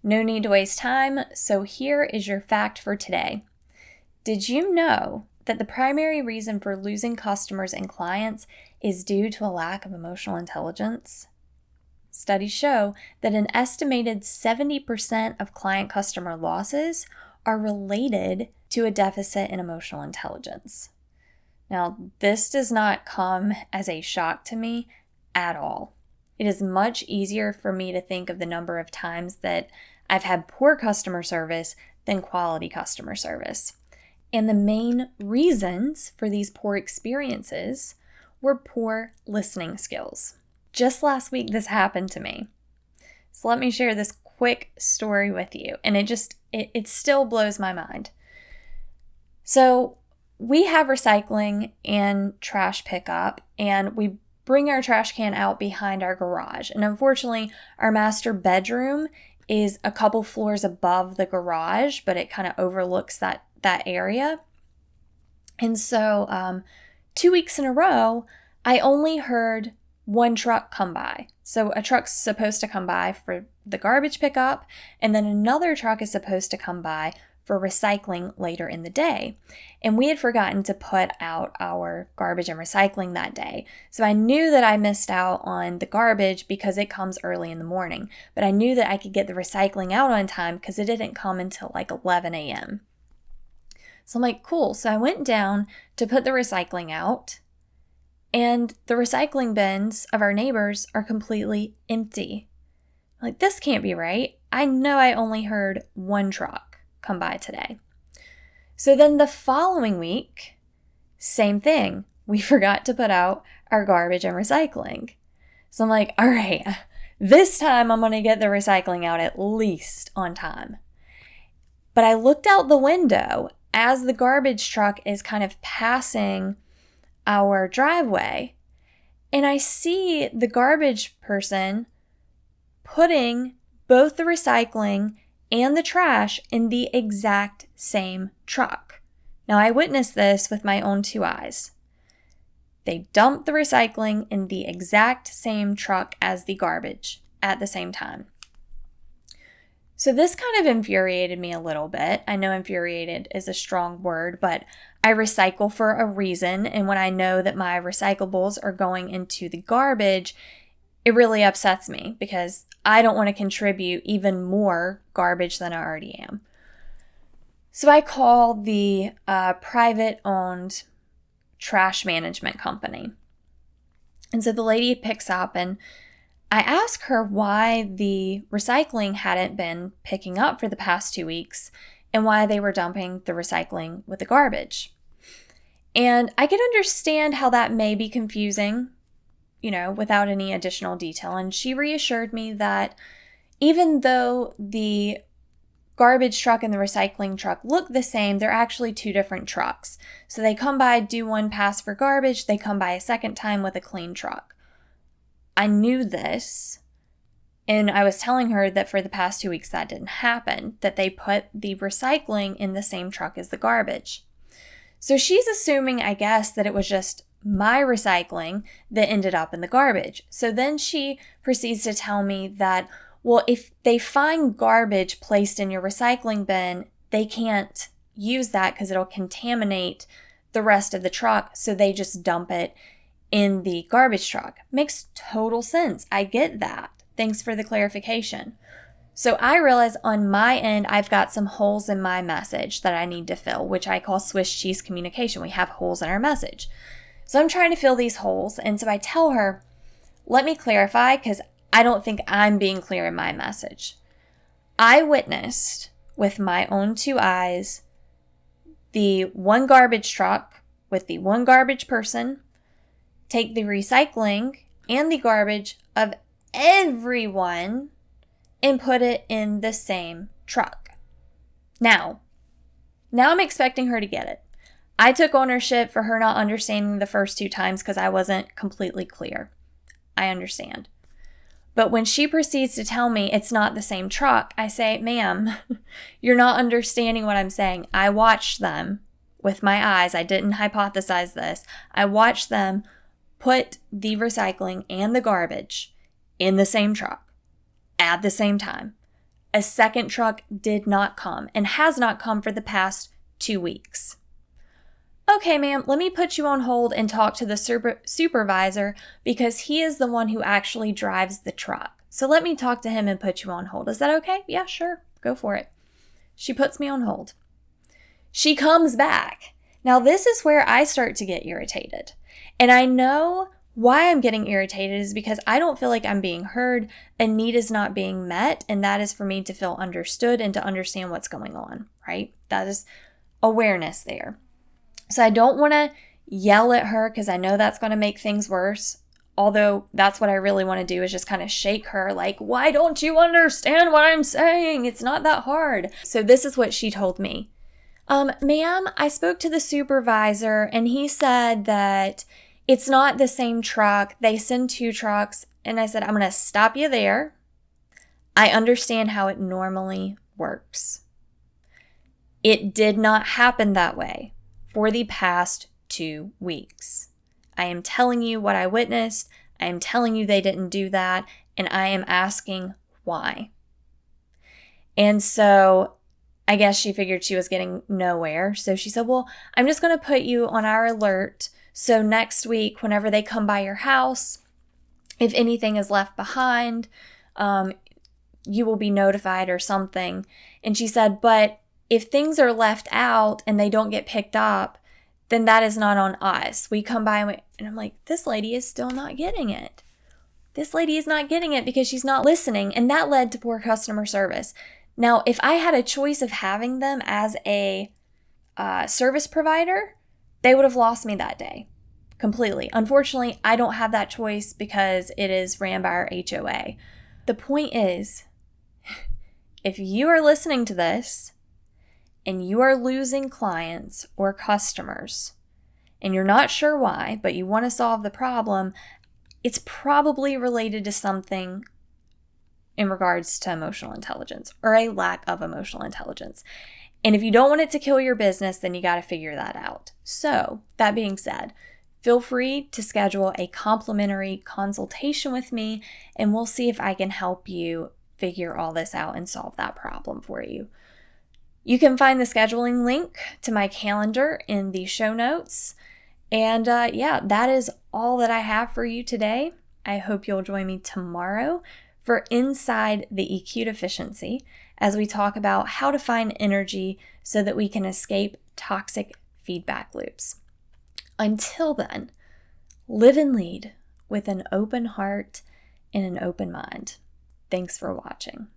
No need to waste time, so here is your fact for today. Did you know that the primary reason for losing customers and clients is due to a lack of emotional intelligence? Studies show that an estimated 70% of client-customer losses are related to a deficit in emotional intelligence. Now, this does not come as a shock to me at all. It is much easier for me to think of the number of times that I've had poor customer service than quality customer service. And the main reasons for these poor experiences were poor listening skills. Just last week, this happened to me. So let me share this quick story with you. And it still blows my mind. So we have recycling and trash pickup, and we bring our trash can out behind our garage. And unfortunately, our master bedroom is a couple floors above the garage, but it kind of overlooks that area. And so 2 weeks in a row, I only heard one truck come by. So a truck's supposed to come by for the garbage pickup, and then another truck is supposed to come by for recycling later in the day. And we had forgotten to put out our garbage and recycling that day. So I knew that I missed out on the garbage because it comes early in the morning. But I knew that I could get the recycling out on time because it didn't come until like 11 a.m. So I'm like, cool. So I went down to put the recycling out, and the recycling bins of our neighbors are completely empty. I'm like, this can't be right. I know I only heard one truck come by today. So then the following week, same thing. We forgot to put out our garbage and recycling. So I'm like, all right, this time I'm going to get the recycling out at least on time. But I looked out the window as the garbage truck is kind of passing our driveway, and I see the garbage person putting both the recycling and the trash in the exact same truck. Now, I witnessed this with my own 2 eyes. They dumped the recycling in the exact same truck as the garbage at the same time. So this kind of infuriated me a little bit. I know infuriated is a strong word, but I recycle for a reason. And when I know that my recyclables are going into the garbage, it really upsets me because I don't want to contribute even more garbage than I already am. So I call the private-owned trash management company. And so the lady picks up, and I ask her why the recycling hadn't been picking up for the past 2 weeks and why they were dumping the recycling with the garbage. And I can understand how that may be confusing, without any additional detail. And she reassured me that even though the garbage truck and the recycling truck look the same, they're actually 2 different trucks. So they come by, do one pass for garbage, they come by a second time with a clean truck. I knew this, and I was telling her that for the past 2 weeks that didn't happen, that they put the recycling in the same truck as the garbage. So she's assuming, I guess, that it was just my recycling that ended up in the garbage. So then she proceeds to tell me that, well, if they find garbage placed in your recycling bin, they can't use that because it'll contaminate the rest of the truck, so they just dump it in the garbage truck. Makes total sense. I get that. Thanks for the clarification. So I realize on my end, I've got some holes in my message that I need to fill, which I call Swiss cheese communication. We have holes in our message. So I'm trying to fill these holes. And so I tell her, let me clarify, because I don't think I'm being clear in my message. I witnessed with my own 2 eyes the one garbage truck with the one garbage person take the recycling and the garbage of everyone and put it in the same truck. Now I'm expecting her to get it. I took ownership for her not understanding the first 2 times because I wasn't completely clear. I understand. But when she proceeds to tell me it's not the same truck, I say, ma'am, you're not understanding what I'm saying. I watched them with my eyes. I didn't hypothesize this. I watched them put the recycling and the garbage in the same truck at the same time. A second truck did not come and has not come for the past 2 weeks. Okay, ma'am, let me put you on hold and talk to the supervisor because he is the one who actually drives the truck. So let me talk to him and put you on hold. Is that okay? Yeah, sure. Go for it. She puts me on hold. She comes back. Now, this is where I start to get irritated. And I know why I'm getting irritated is because I don't feel like I'm being heard. A need is not being met. And that is for me to feel understood and to understand what's going on, right? That is awareness there. So I don't want to yell at her because I know that's going to make things worse. Although that's what I really want to do is just kind of shake her like, why don't you understand what I'm saying? It's not that hard. So this is what she told me. Ma'am, I spoke to the supervisor and he said that it's not the same truck. They send 2 trucks. And I said, I'm going to stop you there. I understand how it normally works. It did not happen that way for the past 2 weeks. I am telling you what I witnessed. I am telling you they didn't do that. And I am asking why. And so I guess she figured she was getting nowhere. So she said, well, I'm just going to put you on our alert. So next week, whenever they come by your house, if anything is left behind, you will be notified or something. And she said, but if things are left out and they don't get picked up, then that is not on us. We come by and I'm like, this lady is still not getting it. This lady is not getting it because she's not listening. And that led to poor customer service. Now, if I had a choice of having them as a service provider, they would have lost me that day completely. Unfortunately, I don't have that choice because it is ran by our HOA. The point is, if you are listening to this and you are losing clients or customers and you're not sure why, but you want to solve the problem, it's probably related to something in regards to emotional intelligence or a lack of emotional intelligence. And if you don't want it to kill your business, then you got to figure that out. So that being said, feel free to schedule a complimentary consultation with me and we'll see if I can help you figure all this out and solve that problem for you. You can find the scheduling link to my calendar in the show notes. And that is all that I have for you today. I hope you'll join me tomorrow for Inside the EQ Deficiency as we talk about how to find energy so that we can escape toxic feedback loops. Until then, live and lead with an open heart and an open mind. Thanks for watching.